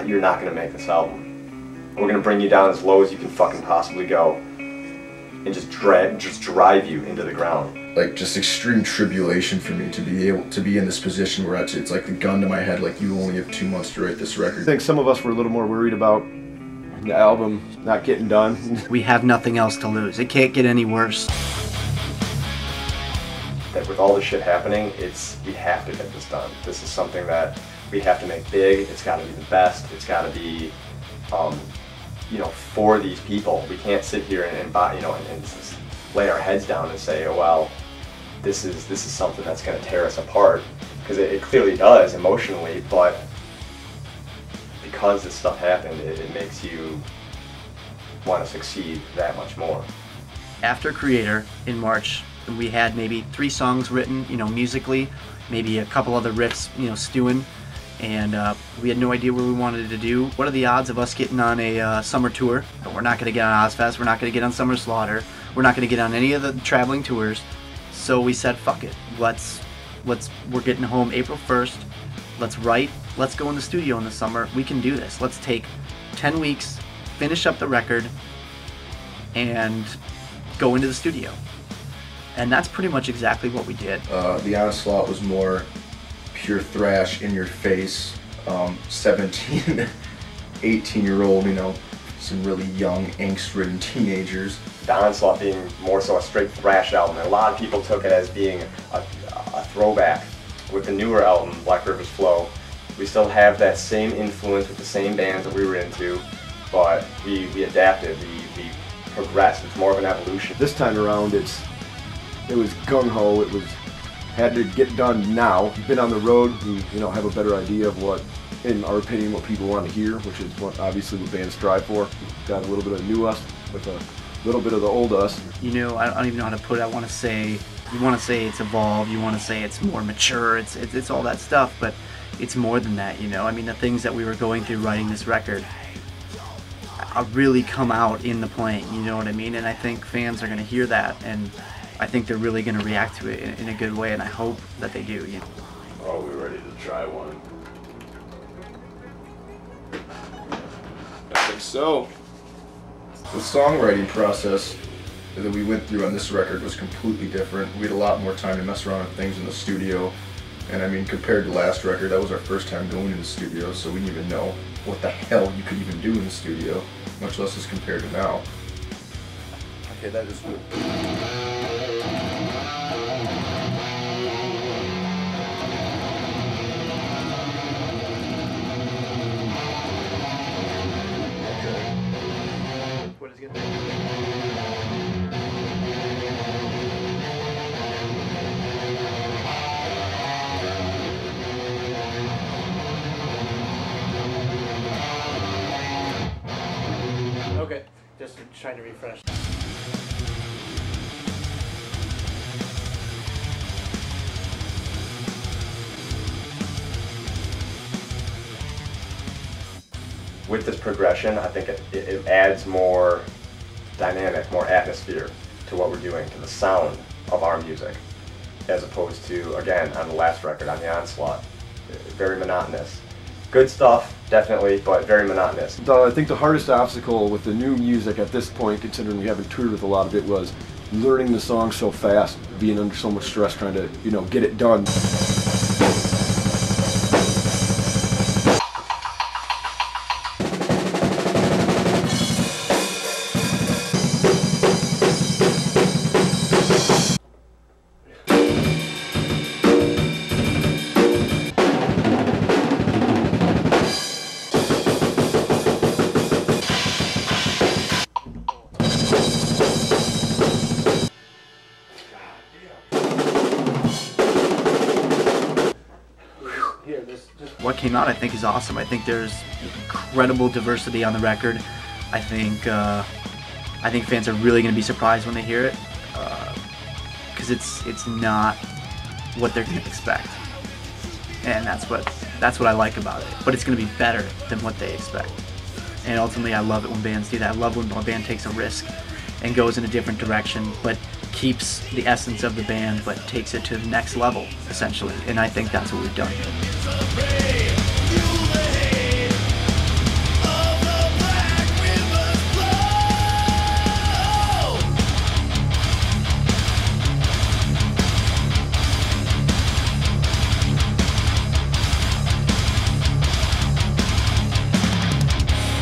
you're not going to make this album. We're going to bring you down as low as you can fucking possibly go and just drive you into the ground. Like, just extreme tribulation for me to be able to be in this position where it's like the gun to my head, like, you only have 2 months to write this record. I think some of us were a little more worried about the album not getting done. We have nothing else to lose. It can't get any worse. That with all this shit happening, we have to get this done. This is something that we have to make big. It's got to be the best. It's got to be, you know, for these people. We can't sit here and just lay our heads down and say, oh well, this is something that's going to tear us apart, because it clearly does emotionally, but because this stuff happened, it makes you want to succeed that much more. After Creator in March, we had maybe 3 songs written, you know, musically, maybe a couple other riffs, you know, stewing, and we had no idea what we wanted to do. What are the odds of us getting on a summer tour? We're not going to get on Ozfest, we're not going to get on Summer Slaughter, we're not going to get on any of the traveling tours, so we said, fuck it, we're getting home April 1st, let's write, let's go in the studio in the summer, we can do this. Let's take 10 weeks, finish up the record, and go into the studio. And that's pretty much exactly what we did. The Onslaught was more pure thrash, in your face, 17, 18-year-old, you know, some really young, angst-ridden teenagers. The Onslaught being more so a straight thrash album, and a lot of people took it as being a throwback. With the newer album, Black River's Flow, we still have that same influence with the same bands that we were into, but we adapted, we progressed. It's more of an evolution. This time around, it was gung-ho. It was had to get done now. We've been on the road. We, you know, have a better idea of what, in our opinion, what people want to hear, which is what obviously the bands strive for. We've got a little bit of new us with a little bit of the old us. You know, I don't even know how to put it. I want to say, you want to say it's evolved. You want to say it's more mature. It's all that stuff, but it's more than that. You know, I mean, the things that we were going through writing this record really come out in the playing. You know what I mean? And I think fans are going to hear that, and I think they're really going to react to it in a good way, and I hope that they do. You know? Are we ready to try one? I think so. The songwriting process that we went through on this record was completely different. We had a lot more time to mess around with things in the studio, and I mean, compared to last record, that was our first time going in the studio, so we didn't even know what the hell you could even do in the studio, much less as compared to now. Okay, that is good. What is good? Okay, just trying to refresh. With this progression, I think it adds more dynamic, more atmosphere to what we're doing, to the sound of our music, as opposed to, again, on the last record, on the Onslaught, very monotonous. Good stuff, definitely, but very monotonous. I think the hardest obstacle with the new music at this point, considering we haven't toured with a lot of it, was learning the song so fast, being under so much stress, trying to, you know, get it done. What came out, I think, is awesome. I think there's incredible diversity on the record. I think fans are really going to be surprised when they hear it, because it's not what they're going to expect, and that's what I like about it. But it's going to be better than what they expect, and ultimately, I love it when bands do that. I love when a band takes a risk and goes in a different direction, but keeps the essence of the band, but takes it to the next level, essentially. And I think that's what we've done.